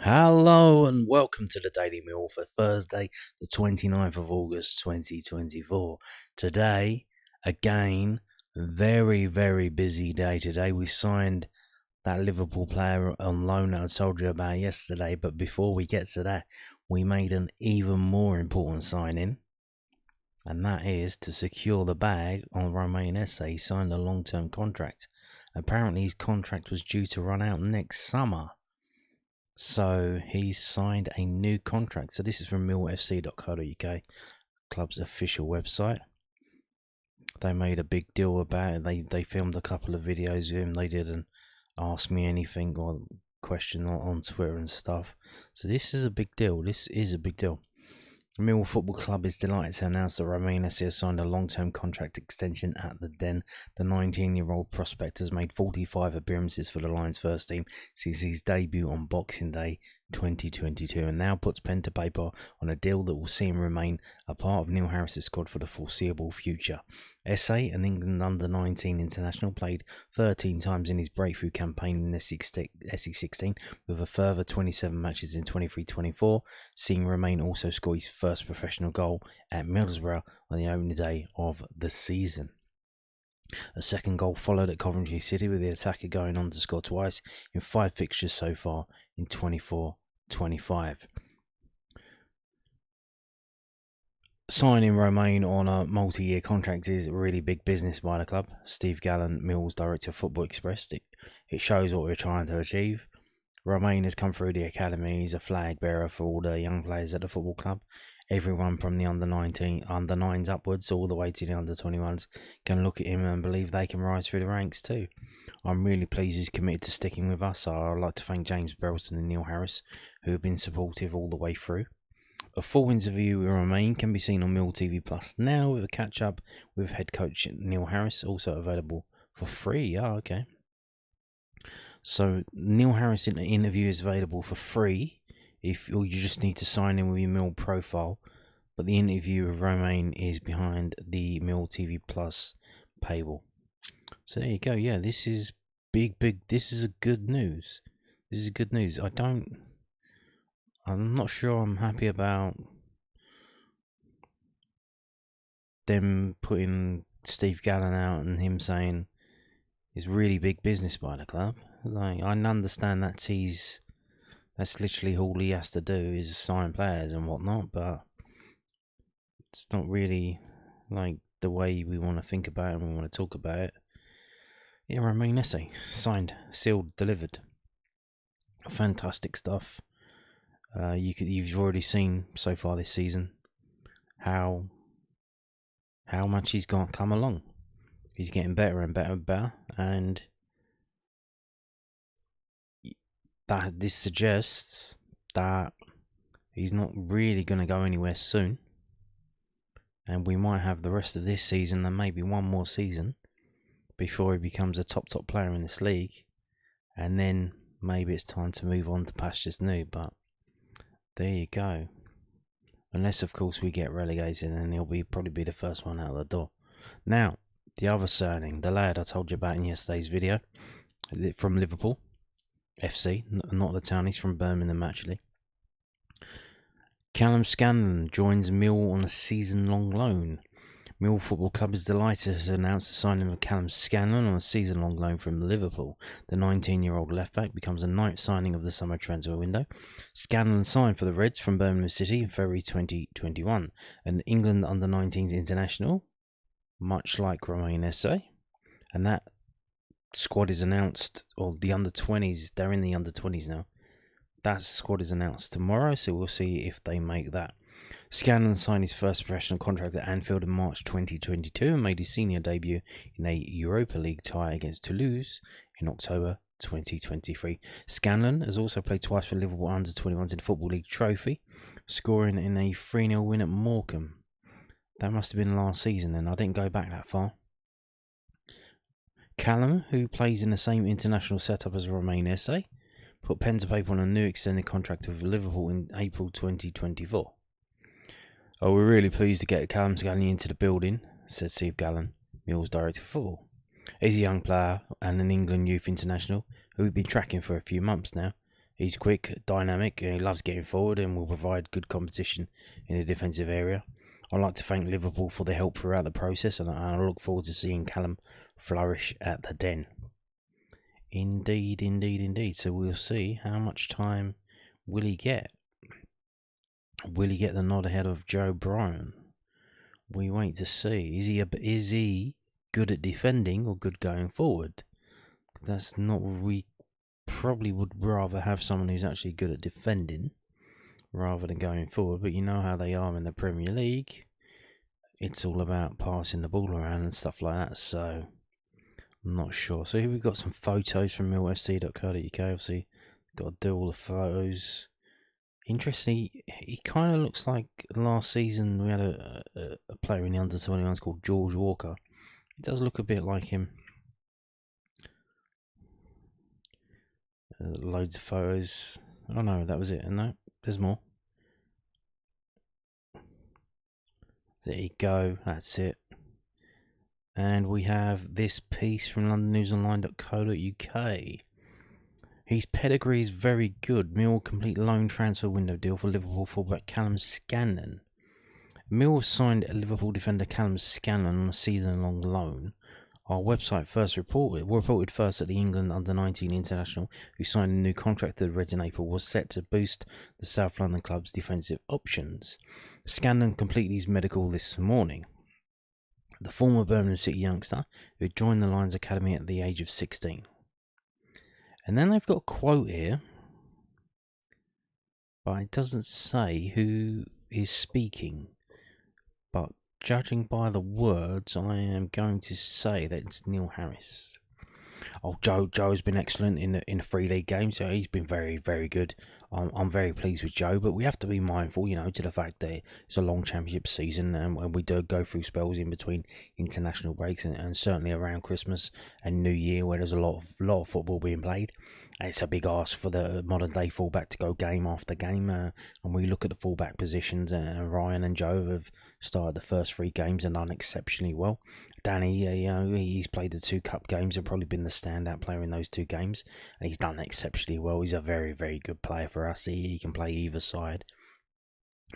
Hello and welcome to the Daily Meal for Thursday, the 29th of August 2024. Today, again, very, very busy day today. We signed that Liverpool player on loan that I told you about yesterday, but before we get to that, we made an even more important signing, and that is to secure the bag on Romain Esse. He signed a long-term contract. Apparently his contract was due to run out next summer. So he signed a new contract. So this is from millwallfc.co.uk, club's official website. They made a big deal about it. They filmed a couple of videos of him. They didn't ask me anything or question on Twitter and stuff. So this is a big deal. This is a big deal. Millwall Football Club is delighted to announce that Romain Esse has signed a long-term contract extension at the Den. The 19-year-old prospect has made 45 appearances for the Lions first team since his debut on Boxing Day 2022 and now puts pen to paper on a deal that will see him remain a part of Neil Harris's squad for the foreseeable future. Esse, an England under-19 international, played 13 times in his breakthrough campaign in SE16 with a further 27 matches in 23-24, seeing Romain also score his first professional goal at Middlesbrough on the opening day of the season. A second goal followed at Coventry City, with the attacker going on to score twice in 5 fixtures so far in 24-25. Signing Romain on a multi-year contract is really big business by the club. Steve Gallen, Millwall's director of football, expressed it. It shows what we're trying to achieve. Romain has come through the academy. He's a flag bearer for all the young players at the football club. Everyone from the under-19, under-9s upwards, all the way to the under-21s, can look at him and believe they can rise through the ranks too. I'm really pleased he's committed to sticking with us. I'd like to thank James Belton and Neil Harris, who have been supportive all the way through. A full interview with Romain can be seen on Mill TV Plus now, with a catch-up with head coach Neil Harris, also available for free. Oh, okay. So Neil Harris interview is available for free. If you just need to sign in with your Mill profile, but the interview with Romain is behind the Mill TV Plus paywall. So there you go. Yeah, this is big. This is a good news. This is good news. I'm not sure I'm happy about them putting Steve Gallen out and him saying it's really big business by the club. Like, I understand that's literally all he has to do is sign players and whatnot, but it's not really like the way we want to think about it and we want to talk about it. Yeah, Romain Esse, signed, sealed, delivered. Fantastic stuff. You've already seen so far this season how much he's come along. He's getting better and better and better, and that this suggests that he's not really going to go anywhere soon, and we might have the rest of this season and maybe one more season before he becomes a top player in this league, and then maybe it's time to move on to pastures new. But there you go. Unless, of course, we get relegated, and he'll probably be the first one out of the door. Now, the other signing, the lad I told you about in yesterday's video, from Liverpool FC, not the town, he's from Birmingham actually. Calum Scanlon joins Millwall on a season-long loan. Millwall Football Club is delighted to announce the signing of Calum Scanlon on a season-long loan from Liverpool. The 19-year-old left-back becomes the 9th signing of the summer transfer window. Scanlon signed for the Reds from Birmingham City in February 2021, an England under-19s international, much like Romain Esse, and that squad is announced, or the under-20s, they're in the under-20s now. That squad is announced tomorrow, so we'll see if they make that. Scanlon signed his first professional contract at Anfield in March 2022 and made his senior debut in a Europa League tie against Toulouse in October 2023. Scanlon has also played twice for Liverpool under-21s in the Football League Trophy, scoring in a 3-0 win at Morecambe. That must have been last season, and I didn't go back that far. Calum, who plays in the same international setup as Romain Esse, put pen to paper on a new extended contract with Liverpool in April 2024. Oh, we're really pleased to get Calum Scanlon into the building, said Steve Gallen, Millwall's director of football. He's a young player and an England youth international who we've been tracking for a few months now. He's quick, dynamic, he loves getting forward and will provide good competition in the defensive area. I'd like to thank Liverpool for their help throughout the process, and I look forward to seeing Calum flourish at the Den. Indeed, indeed, indeed. So we'll see how much time will he get. Will he get the nod ahead of Joe Bryan? We wait to see. Is he good at defending or good going forward? That's not. We probably would rather have someone who's actually good at defending rather than going forward. But you know how they are in the Premier League. It's all about passing the ball around and stuff like that. So I'm not sure. So here we've got some photos from millfc.co.uk. Obviously, got to do all the photos. Interesting. He kind of looks like last season we had a player in the under-21s called George Walker. He does look a bit like him. Loads of photos. Oh no, that was it. And no, there's more. There you go. That's it. And we have this piece from londonnewsonline.co.uk. His pedigree is very good. Millwall complete loan transfer window deal for Liverpool fullback Calum Scanlon. Millwall signed Liverpool defender Calum Scanlon on a season-long loan. Our website first reported first that the England under-19 international, who signed a new contract with the Reds in April, was set to boost the South London club's defensive options. Scanlon completed his medical this morning. The former Birmingham City youngster who joined the Lions Academy at the age of 16. And then they've got a quote here, but it doesn't say who is speaking. But judging by the words, I am going to say that it's Neil Harris. Oh, Joe's been excellent in the 3 league games. So he's been very, very good. I'm very pleased with Joe, but we have to be mindful, to the fact that it's a long championship season, and we do go through spells in between international breaks, and certainly around Christmas and New Year, where there's a lot of football being played. It's a big ask for the modern day fullback to go game after game, and we look at the fullback positions, and Ryan and Joe have started the first 3 games and done exceptionally well. Danny, he's played the 2 cup games and probably been the standout player in those 2 games. And he's done exceptionally well. He's a very, very good player for us. He can play either side.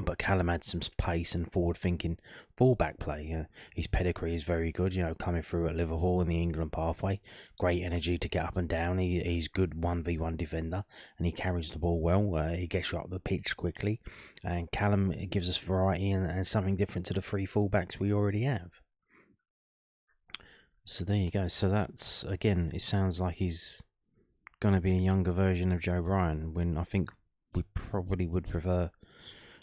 But Calum had some pace and forward-thinking fullback play. His pedigree is very good, coming through at Liverpool in the England pathway. Great energy to get up and down. He's good 1v1 defender, and he carries the ball well. He gets you up the pitch quickly. And Calum gives us variety and something different to the 3 fullbacks we already have. So there you go. So that's, again, it sounds like he's going to be a younger version of Joe Bryan, when I think we probably would prefer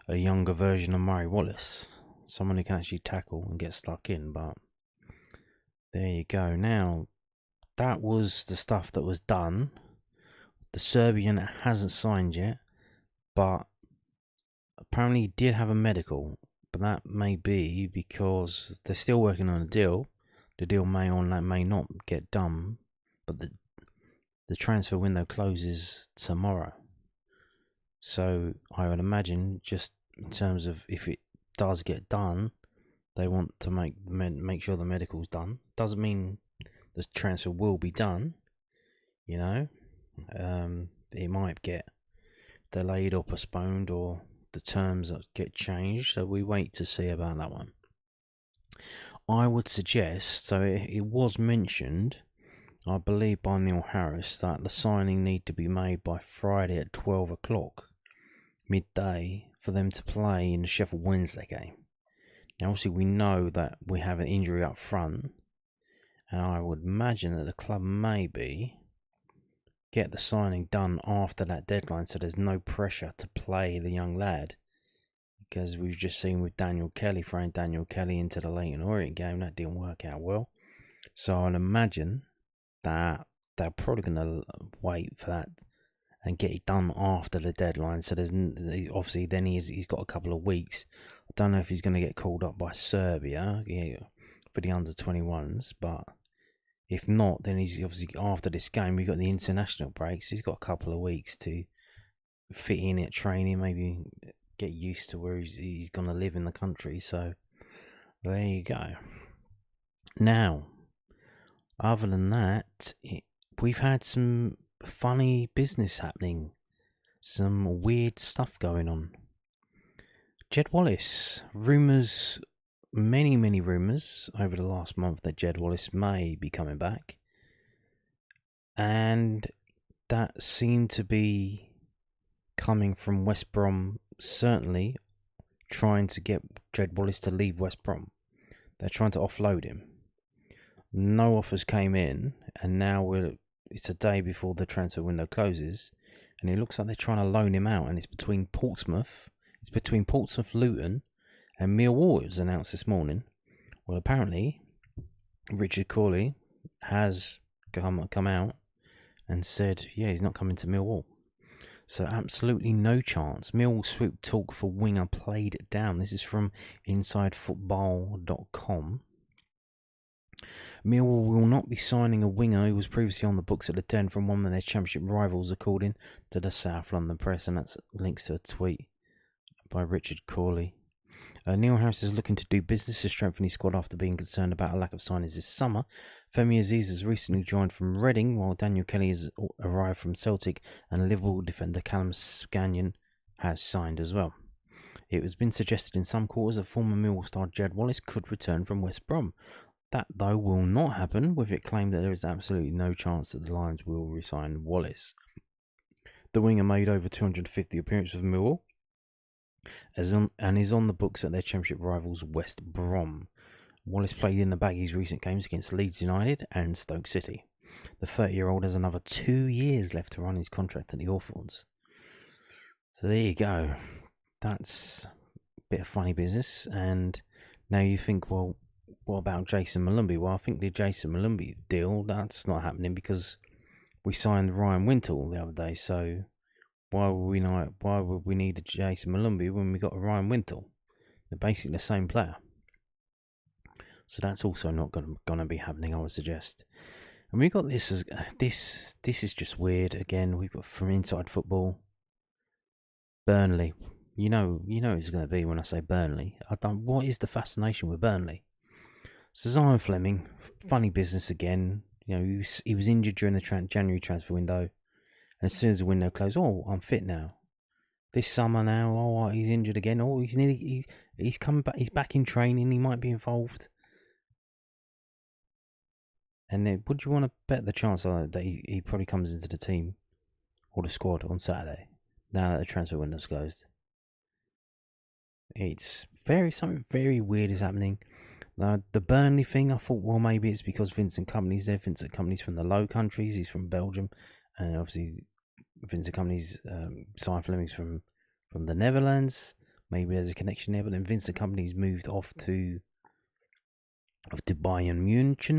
a younger version of Murray Wallace. Someone who can actually tackle and get stuck in, but there you go. Now, that was the stuff that was done. The Serbian hasn't signed yet, but apparently he did have a medical, but that may be because they're still working on a deal. The deal may or may not get done, but the transfer window closes tomorrow. So I would imagine, just in terms of if it does get done, they want to make sure the medical's done. Doesn't mean the transfer will be done. It might get delayed or postponed, or the terms get changed. So we wait to see about that one. I would suggest, so it was mentioned, I believe by Neil Harris, that the signing need to be made by Friday at 12 o'clock, midday, for them to play in the Sheffield Wednesday game. Now obviously we know that we have an injury up front, and I would imagine that the club maybe get the signing done after that deadline, so there's no pressure to play the young lad. Because we've just seen with Daniel Kelly, throwing Daniel Kelly into the Leyton Orient game, that didn't work out well. So I'd imagine that they're probably going to wait for that and get it done after the deadline. So there's obviously then he's got a couple of weeks. I don't know if he's going to get called up by Serbia for the under-21s, but if not, then he's obviously, after this game, we've got the international breaks. So he's got a couple of weeks to fit in at training, maybe get used to where he's going to live in the country. So there you go. Now, other than that, we've had some funny business happening some weird stuff going on. Jed Wallace. Rumours, many rumours over the last month that Jed Wallace may be coming back. And that seemed to be coming from West Brom, certainly trying to get Jed Wallace to leave West Brom. They're trying to offload him. No offers came in, and now it's a day before the transfer window closes, and it looks like they're trying to loan him out, and it's between Portsmouth, Luton, and Millwall. It was announced this morning. Well, apparently, Richard Corley has come out and said, yeah, he's not coming to Millwall. So absolutely no chance. Millwall swoop talk for winger played down. This is from InsideFootball.com. Millwall will not be signing a winger who was previously on the books at the Den from one of their championship rivals, according to the South London Press, and that's links to a tweet by Richard Corley. Neil Harris is looking to do business to strengthen his squad after being concerned about a lack of signings this summer. Femi Aziz has recently joined from Reading, while Daniel Kelly has arrived from Celtic, and Liverpool defender Calum Scanlon has signed as well. It has been suggested in some quarters that former Millwall star Jed Wallace could return from West Brom. That, though, will not happen, with it claimed that there is absolutely no chance that the Lions will re-sign Wallace. The winger made over 250 appearances for Millwall, and is on the books at their championship rivals West Brom. Wallace played in the Baggies' recent games against Leeds United and Stoke City. The 30-year-old has another 2 years left to run his contract at the Hawthorns. So there you go. That's a bit of funny business. And now you think, well, what about Jason Malumbi? Well, I think the Jason Malumbi deal, that's not happening because we signed Ryan Wintle the other day. So why would we need a Jason Malumbi when we got a Ryan Wintle? They're basically the same player. So that's also not going to be happening, I would suggest. And we got this as this is just weird. Again, we've got from Inside Football. Burnley. You know it's going to be when I say Burnley. What is the fascination with Burnley? So Zian Flemming, funny business again. You know, he was injured during the January transfer window. And as soon as the window closed, I'm fit now. This summer now, he's injured again. He's coming back. He's back in training. He might be involved. And then, would you want to bet the chance that he probably comes into the team or the squad on Saturday, now that the transfer window's closed? It's something very weird is happening. The Burnley thing, I thought, well, maybe it's because Vincent Kompany's there. Vincent Kompany's from the Low Countries. He's from Belgium, and obviously Vincent Kompany's Zian Flemming's from the Netherlands. Maybe there's a connection there. But then Vincent Kompany's moved off to Bayern Munich.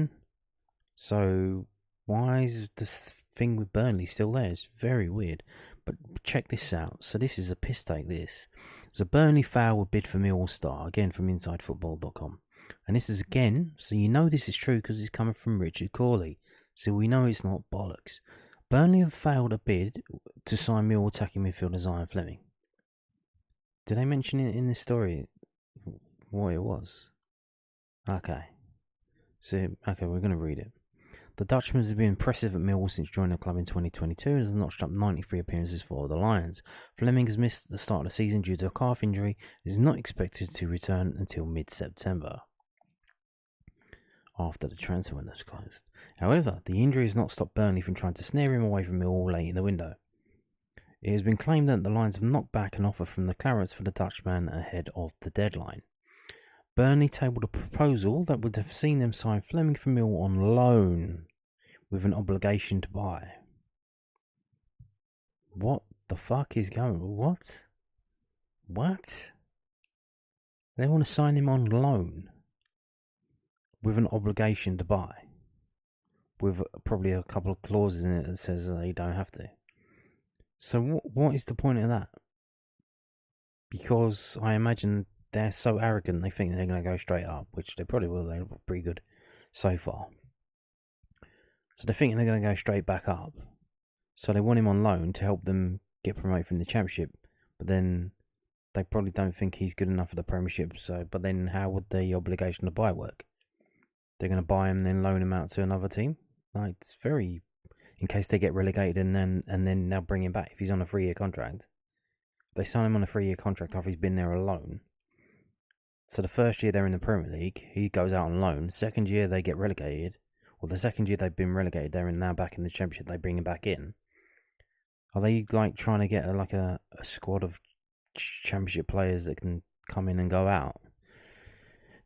So why is this thing with Burnley still there? It's very weird. But check this out. So this is a piss take. This. So Burnley foul would bid for Millwall star, again from InsideFootball.com. And this is again, so you know this is true because it's coming from Richard Corley. So we know it's not bollocks. Burnley have failed a bid to sign Millwall attacking midfielder Zian Flemming. Did I mention it in this story what it was? Okay. So, we're going to read it. The Dutchman has been impressive at Millwall since joining the club in 2022 and has notched up 93 appearances for the Lions. Flemming has missed the start of the season due to a calf injury and is not expected to return until mid-September, after the transfer window is closed. However, the injury has not stopped Burnley from trying to snare him away from Millwall late in the window. It has been claimed that the Lions have knocked back an offer from the Clarets for the Dutchman ahead of the deadline. Burnley tabled a proposal that would have seen them sign Flemming from Millwall on loan with an obligation to buy. What the fuck is going on? What? They want to sign him on loan with an obligation to buy, with probably a couple of clauses in it that says that you don't have to. So what is the point of that? Because I imagine they're so arrogant they think they're going to go straight up, which they probably will. They're pretty good so far. So they're thinking they're going to go straight back up. So they want him on loan to help them get promoted from the Championship. But then they probably don't think he's good enough for the Premiership. But then how would the obligation to buy work? They're going to buy him and then loan him out to another team? It's very in case they get relegated, and then they'll bring him back if he's on a 3-year contract. They sign him on a 3-year contract after he's been there on loan. So the first year they're in the Premier League, he goes out on loan. Second year they get relegated, or the second year they've been relegated, they're now back in the Championship. They bring him back in. Are they like trying to get a squad of Championship players that can come in and go out?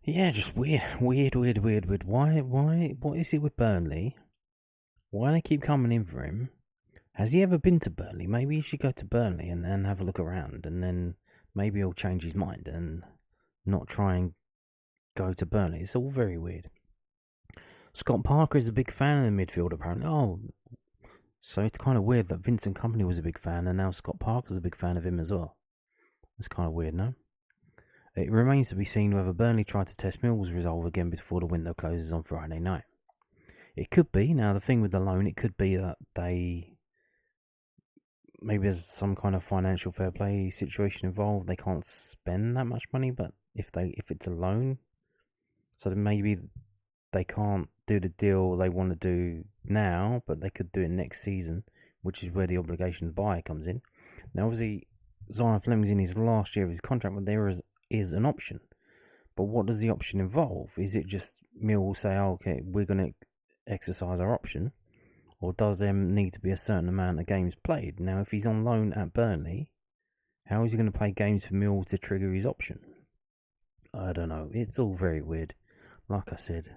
Yeah, just weird. Why? What is it with Burnley? Why do they keep coming in for him? Has he ever been to Burnley? Maybe he should go to Burnley and then have a look around, and then maybe he'll change his mind and not try and go to Burnley. It's all very weird. Scott Parker is a big fan of the midfield, apparently. Oh, so it's kind of weird that Vincent Kompany was a big fan, and now Scott Parker's a big fan of him as well. It's kind of weird, no? It remains to be seen whether Burnley try to test Millwall's resolve again before the window closes on Friday night. It could be. Now, the thing with the loan, it could be that maybe there's some kind of financial fair play situation involved. They can't spend that much money, but if it's a loan, so then maybe they can't do the deal they want to do now, but they could do it next season, which is where the obligation to buy comes in. Now, obviously, Zian Flemming's in his last year of his contract, but there is an option. But what does the option involve? Is it just Millwall say, oh, okay, we're going to exercise our option? Or does there need to be a certain amount of games played? Now, if he's on loan at Burnley, how is he going to play games for Millwall to trigger his option? I don't know. It's all very weird. Like I said,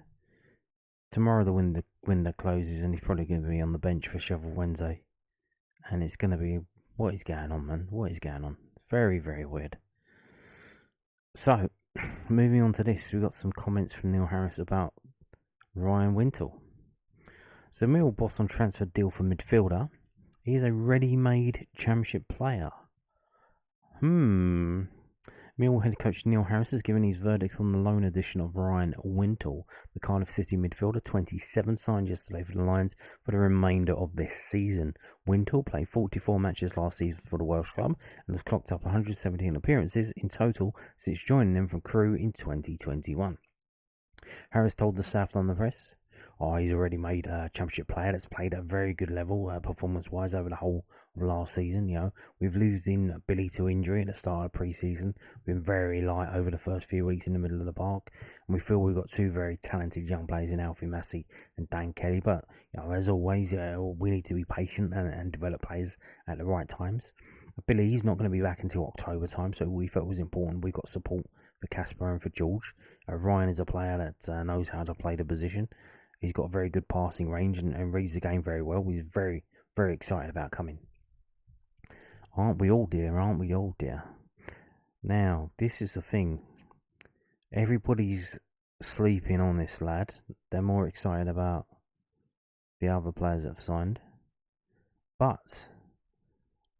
tomorrow the window closes and he's probably going to be on the bench for Sheffield Wednesday. And it's going to be, what is going on, man? What is going on? Very, very weird. So, moving on to this, we've got some comments from Neil Harris about Ryan Wintle. So, Millwall boss on transfer deal for midfielder. He is a ready-made Championship player. Millwall head coach Neil Harris has given his verdict on the loan addition of Ryan Wintle, the Cardiff City midfielder, 27, signed yesterday for the Lions for the remainder of this season. Wintle played 44 matches last season for the Welsh club and has clocked up 117 appearances in total since joining them from Crewe in 2021. Harris told the South London Press, he's already made a Championship player that's played at a very good level performance-wise over the whole of last season. We've losing Billy to injury at the start of pre-season. We've been very light over the first few weeks in the middle of the park, and we feel we've got two very talented young players in Alfie Massey and Dan Kelly. But as always, we need to be patient and develop players at the right times. Billy, he's not going to be back until October time, so we felt it was important. We've got support for Casper and for George. Ryan is a player that knows how to play the position. He's got a very good passing range and reads the game very well. He's very, very excited about coming. Aren't we all, dear? Aren't we all, dear? Now, this is the thing. Everybody's sleeping on this lad. They're more excited about the other players that have signed. But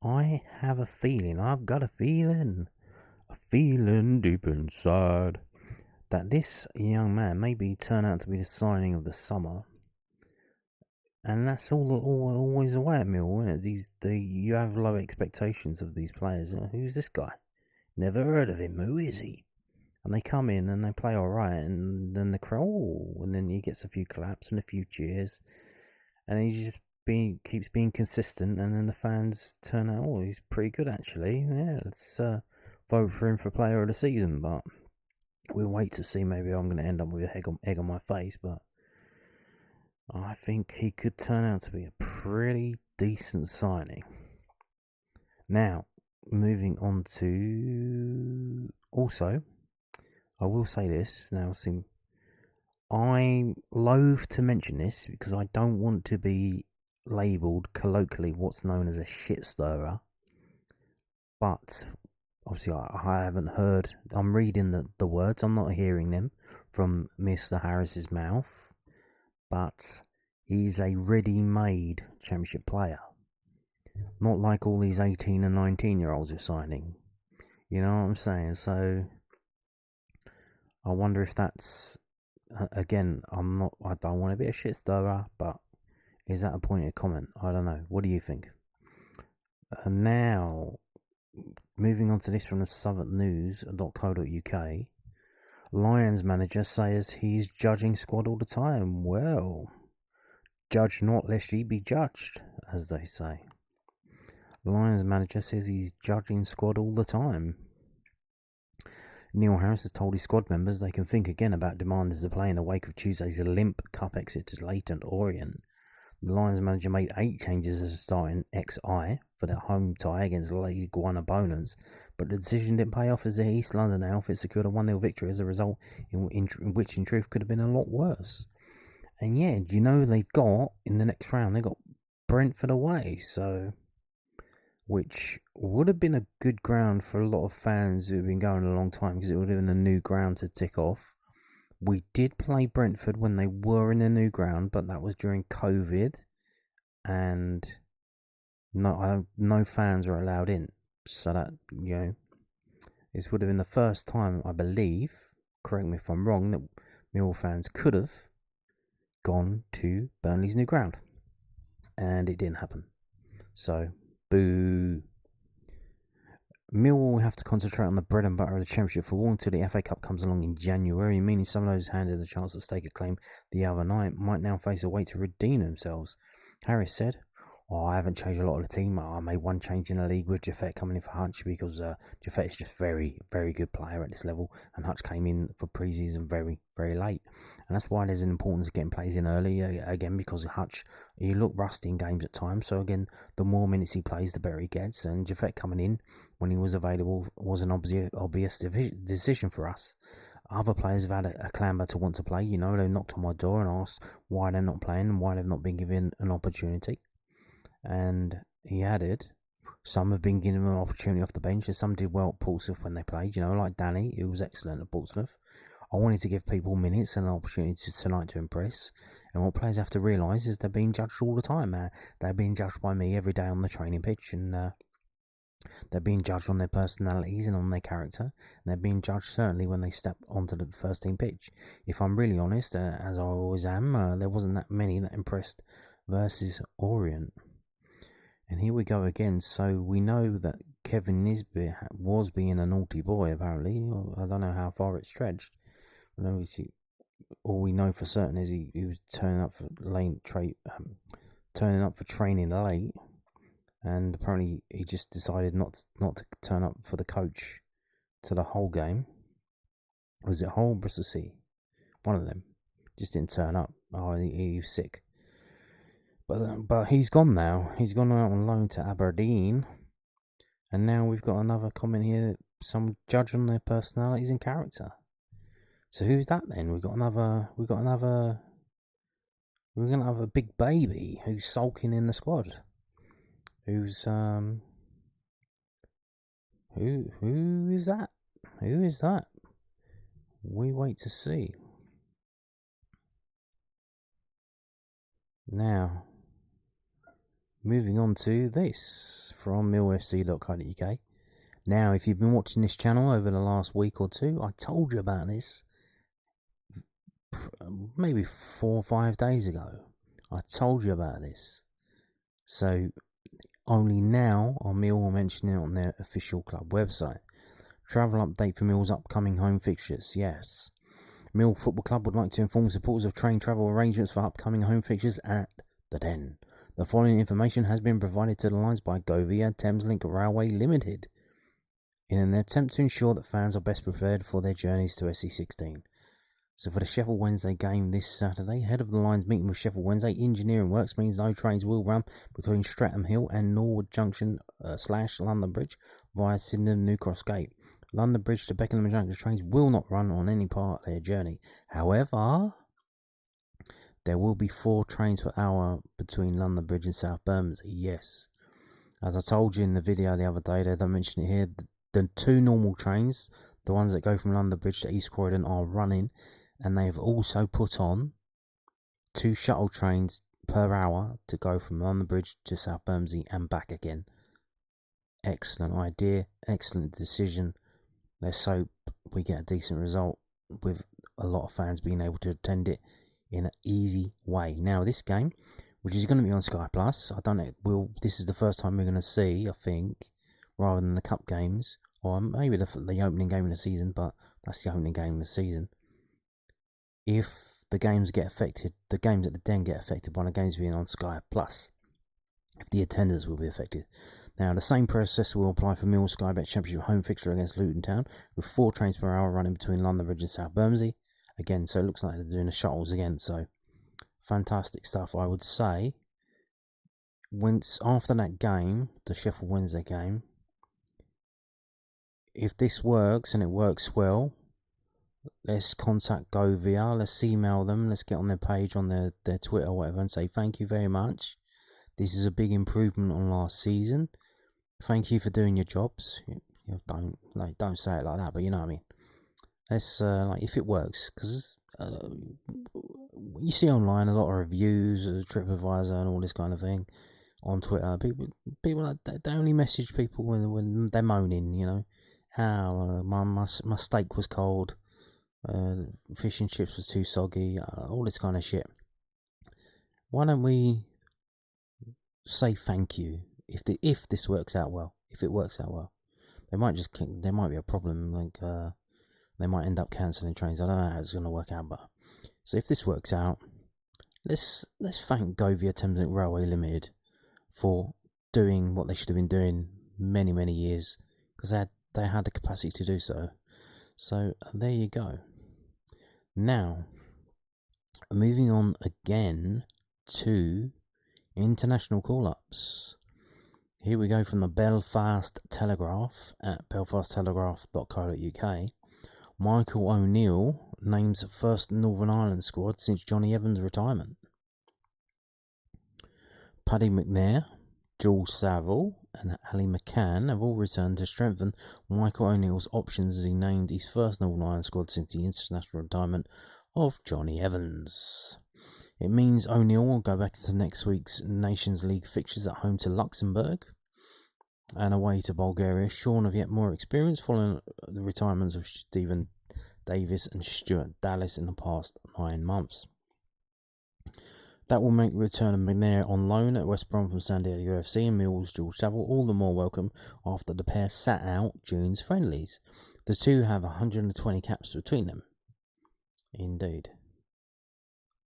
I have a feeling, I've got a feeling deep inside, that this young man maybe turn out to be the signing of the summer. And that's always the way at Millwall, isn't it? You have low expectations of these players. Who's this guy? Never heard of him. Who is he? And they come in and they play all right, and then the crowd, and then he gets a few claps and a few cheers, and he just keeps being consistent, and then the fans turn out, he's pretty good actually. Yeah, let's vote for him for player of the season, but we'll wait to see. Maybe I'm going to end up with an egg on my face, but I think he could turn out to be a pretty decent signing. Now, moving on to... Also, I will say this. Now, I'm loath to mention this because I don't want to be labelled colloquially what's known as a shit stirrer. But obviously, I haven't heard. I'm reading the words. I'm not hearing them from Mr. Harris's mouth. But he's a ready-made Championship player. Not like all these 18 and 19-year-olds are signing. You know what I'm saying? So I wonder if that's... Again, I don't want to be a shit stirrer, but is that a pointed comment? I don't know. What do you think? Now, moving on to this from the southernnews.co.uk. Lions manager says he's judging squad all the time. Well, Judge not lest ye be judged, as they say. Lions manager says he's judging squad all the time. Neil Harris has told his squad members they can think again about demanding to play in the wake of Tuesday's limp cup exit to Leyton Orient. The Lions manager made 8 changes as a starting XI for their home tie against League One opponents, but the decision didn't pay off as the East London outfit secured a 1-0 victory as a result in which in truth could have been a lot worse. And yeah, you know they've got, in the next round, they've got Brentford away, so which would have been a good ground for a lot of fans who have been going a long time because it would have been a new ground to tick off. We did play Brentford when they were in the new ground, but that was during COVID, and no fans were allowed in. So that, you know, this would have been the first time, I believe, correct me if I'm wrong, that Millwall fans could have gone to Burnley's new ground, and it didn't happen. So, boo. Millwall will have to concentrate on the bread and butter of the Championship for long until the FA Cup comes along in January, meaning some of those handed the chance to stake a claim the other night might now face a wait to redeem themselves. Harris said, I haven't changed a lot of the team. I made one change in the league with Jafet coming in for Hutch because Jafet is just very, very good player at this level, and Hutch came in for pre-season very, very late. And that's why there's an importance of getting plays in early, again, because Hutch, he looked rusty in games at times. So again, the more minutes he plays, the better he gets. And Jafet coming in when he was available was an obvious decision for us. Other players have had a clamber to want to play. You know, they knocked on my door and asked why they're not playing and why they've not been given an opportunity. And he added, some have been given an opportunity off the bench, and some did well at Portsmouth when they played, you know, like Danny, who was excellent at Portsmouth. I wanted to give people minutes and an opportunity tonight to impress. And what players have to realise is they're being judged all the time. They're being judged by me every day on the training pitch, and they're being judged on their personalities and on their character. And they're being judged certainly when they step onto the first team pitch. If I'm really honest, as I always am, there wasn't that many that impressed versus Orient. And here we go again. So we know that Kevin Nisbet was being a naughty boy, apparently. I don't know how far it stretched. All we know for certain is he was turning up for training late, and apparently he just decided not to turn up for the coach to the whole game. Was it Hull, Bristol City? One of them just didn't turn up. He was sick. But he's gone now. He's gone out on loan to Aberdeen, and now we've got another comment here. Some judge on their personalities and character. So who's that then? We're gonna have a big baby who's sulking in the squad. Who is that? Who is that? We wait to see. Now, moving on to this from millfc.co.uk. Now, if you've been watching this channel over the last week or two, I told you about this maybe 4 or 5 days ago. I told you about this. So, only now are Millwall mentioning it on their official club website. Travel update for Mill's upcoming home fixtures. Yes. Millwall Football Club would like to inform supporters of train travel arrangements for upcoming home fixtures at the Den. The following information has been provided to the Lions by Govia Thameslink Railway Limited in an attempt to ensure that fans are best prepared for their journeys to SE16. So for the Sheffield Wednesday game this Saturday, ahead of the Lions meeting with Sheffield Wednesday, engineering works means no trains will run between Streatham Hill and Norwood Junction / London Bridge via Sydenham New Cross Gate. London Bridge to Beckenham Junction trains will not run on any part of their journey. However, there will be 4 trains per hour between London Bridge and South Bermondsey. Yes. As I told you in the video the other day, they don't mention it here, the 2 normal trains, the ones that go from London Bridge to East Croydon, are running, and they've also put on 2 shuttle trains per hour to go from London Bridge to South Bermondsey and back again. Excellent idea, excellent decision. Let's hope we get a decent result with a lot of fans being able to attend it in an easy way. Now, this game, which is going to be on Sky Plus, I don't know. This is the first time we're going to see, I think, rather than the cup games, or maybe the opening game of the season. But that's the opening game of the season. If the games get affected. The games at the Den get affected by the games being on Sky Plus. If the attendance will be affected. Now, the same process will apply for Millwall Sky Bet Championship home fixture against Luton Town, with 4 trains per hour running between London Bridge and South Bermondsey. Again, so it looks like they're doing the shuttles again. So, fantastic stuff. I would say, once after that game, the Sheffield Wednesday game, if this works and it works well, let's contact Govia, let's email them, let's get on their page, on their Twitter or whatever, and say thank you very much. This is a big improvement on last season. Thank you for doing your jobs. Don't say it like that, but you know what I mean. Let's if it works, because you see online a lot of reviews, TripAdvisor and all this kind of thing on Twitter. People they only message people when they're moaning. You know, how my steak was cold, fish and chips was too soggy, all this kind of shit. Why don't we say thank you if this works out well? If it works out well, there might be a problem. Like they might end up cancelling trains. I don't know how it's going to work out, but so if this works out, let's thank Govia Thames Railway Limited for doing what they should have been doing many years, because they had the capacity to do so. So there you go. Now, moving on again to international call-ups. Here we go from the Belfast Telegraph at belfasttelegraph.co.uk. Michael O'Neill names first Northern Ireland squad since Johnny Evans' retirement. Paddy McNair, Jules Saville and Ali McCann have all returned to strengthen Michael O'Neill's options as he named his first Northern Ireland squad since the international retirement of Johnny Evans. It means O'Neill will go back to next week's Nations League fixtures at home to Luxembourg and away to Bulgaria, shorn of yet more experience following the retirements of Stephen Davis and Stuart Dallas in the past 9 months. That will make the return of McNair on loan at West Brom from San Diego FC and Millwall's George Saville all the more welcome after the pair sat out June's friendlies. The two have 120 caps between them. Indeed.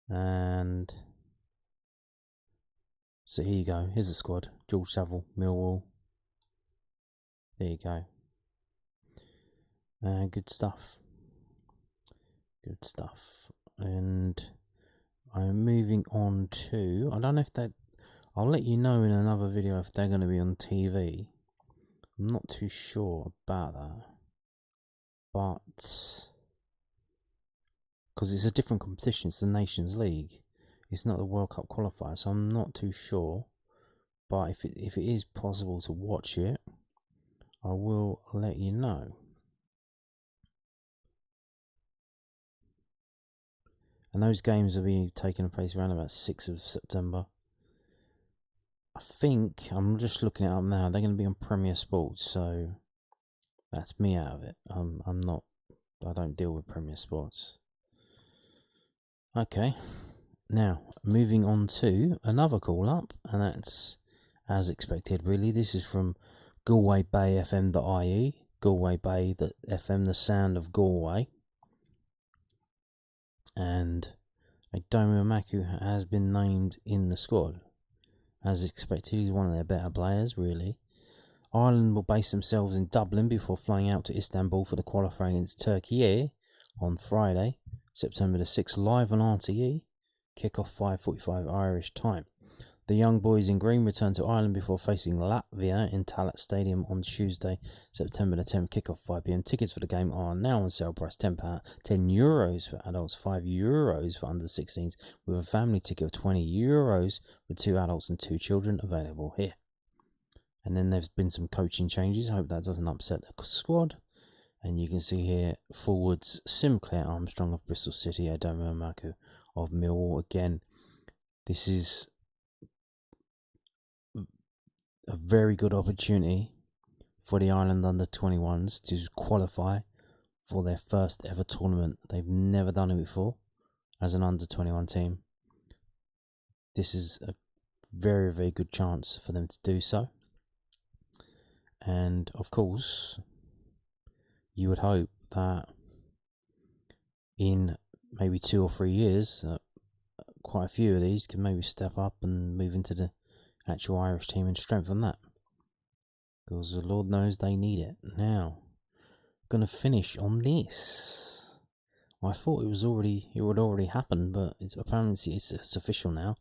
And so here you go. Here's the squad. George Saville, Millwall. There you go. Good stuff. Good stuff. And I'm moving on to, I don't know if I'll let you know in another video if they're going to be on TV. I'm not too sure about that. But because it's a different competition, it's the Nations League. It's not the World Cup qualifier, so I'm not too sure. But if it is possible to watch it, I will let you know. And those games will be taking place around about 6th of September. I think, I'm just looking it up now, they're going to be on Premier Sports, so that's me out of it. I don't deal with Premier Sports. Okay, now moving on to another call up, and that's as expected really. This is from GalwayBayFM.ie, Galway Bay, the FM, the sound of Galway. And Aidomo Emakhu has been named in the squad. As expected, he's one of their better players, really. Ireland will base themselves in Dublin before flying out to Istanbul for the qualifier against Turkey on Friday, September the 6th, live on RTE. Kick-off 5:45 Irish time. The young boys in green return to Ireland before facing Latvia in Talat Stadium on Tuesday, September the 10th, kick-off 5 p.m. Tickets for the game are now on sale, price €10 for adults, €5 for under 16s, with a family ticket of €20 for 2 adults and 2 children available here. And then there's been some coaching changes. I hope that doesn't upset the squad. And you can see here, forwards Sinclair Armstrong of Bristol City, Aidomo Emakhu of Millwall. Again, this is a very good opportunity for the Ireland under-21s to qualify for their first ever tournament. They've never done it before as an under-21 team. This is a very, very good chance for them to do so. And of course, you would hope that in maybe 2 or 3 years, quite a few of these can maybe step up and move into the actual Irish team and strengthen that. Because the Lord knows they need it. Now, I'm going to finish on this. I thought it would already happen, but apparently it's official now.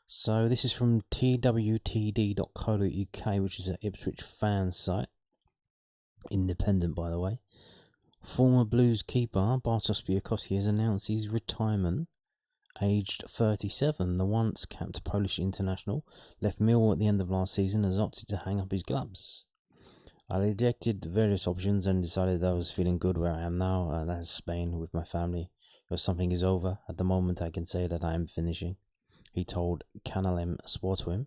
So this is from twtd.co.uk, which is an Ipswich fan site. Independent, by the way. Former Blues keeper Bart Bialkowski has announced his retirement. Aged 37, the once capped Polish international left Millwall at the end of last season and has opted to hang up his gloves. I rejected various options and decided that I was feeling good where I am now, and that's Spain with my family. If something is over, at the moment I can say that I am finishing, he told Canal Sportwim.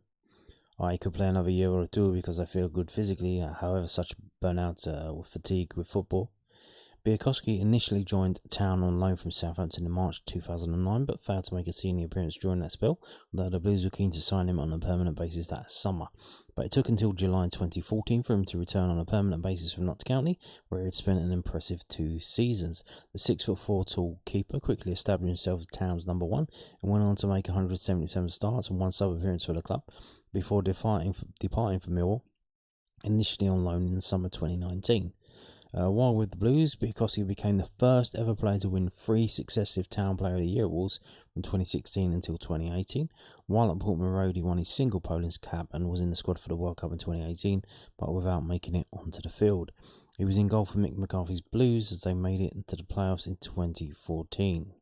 I could play another year or two because I feel good physically, however such burnout with fatigue with football. Bialkowski initially joined Town on loan from Southampton in March 2009, but failed to make a senior appearance during that spell, although the Blues were keen to sign him on a permanent basis that summer. But it took until July 2014 for him to return on a permanent basis from Notts County, where he had spent an impressive 2 seasons. The 6'4" tall keeper quickly established himself as Town's number 1 and went on to make 177 starts and 1 sub-appearance for the club before departing for Millwall, initially on loan in the summer 2019. While with the Blues, Bialkowski became the first ever player to win 3 successive Town Player of the Year awards from 2016 until 2018. While at Portman Road, he won his single Poland's cap and was in the squad for the World Cup in 2018, but without making it onto the field. He was in goal for Mick McCarthy's Blues as they made it into the playoffs in 2014.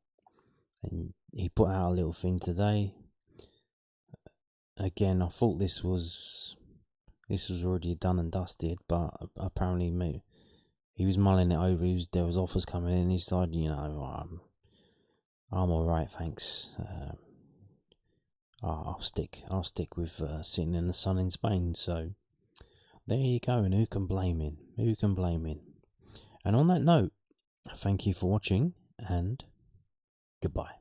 And he put out a little thing today. Again, I thought this was already done and dusted, but apparently he was mulling it over. There was offers coming in. He decided, I'm all right, thanks. I'll stick with sitting in the sun in Spain. So there you go. And who can blame him? And on that note, thank you for watching and goodbye.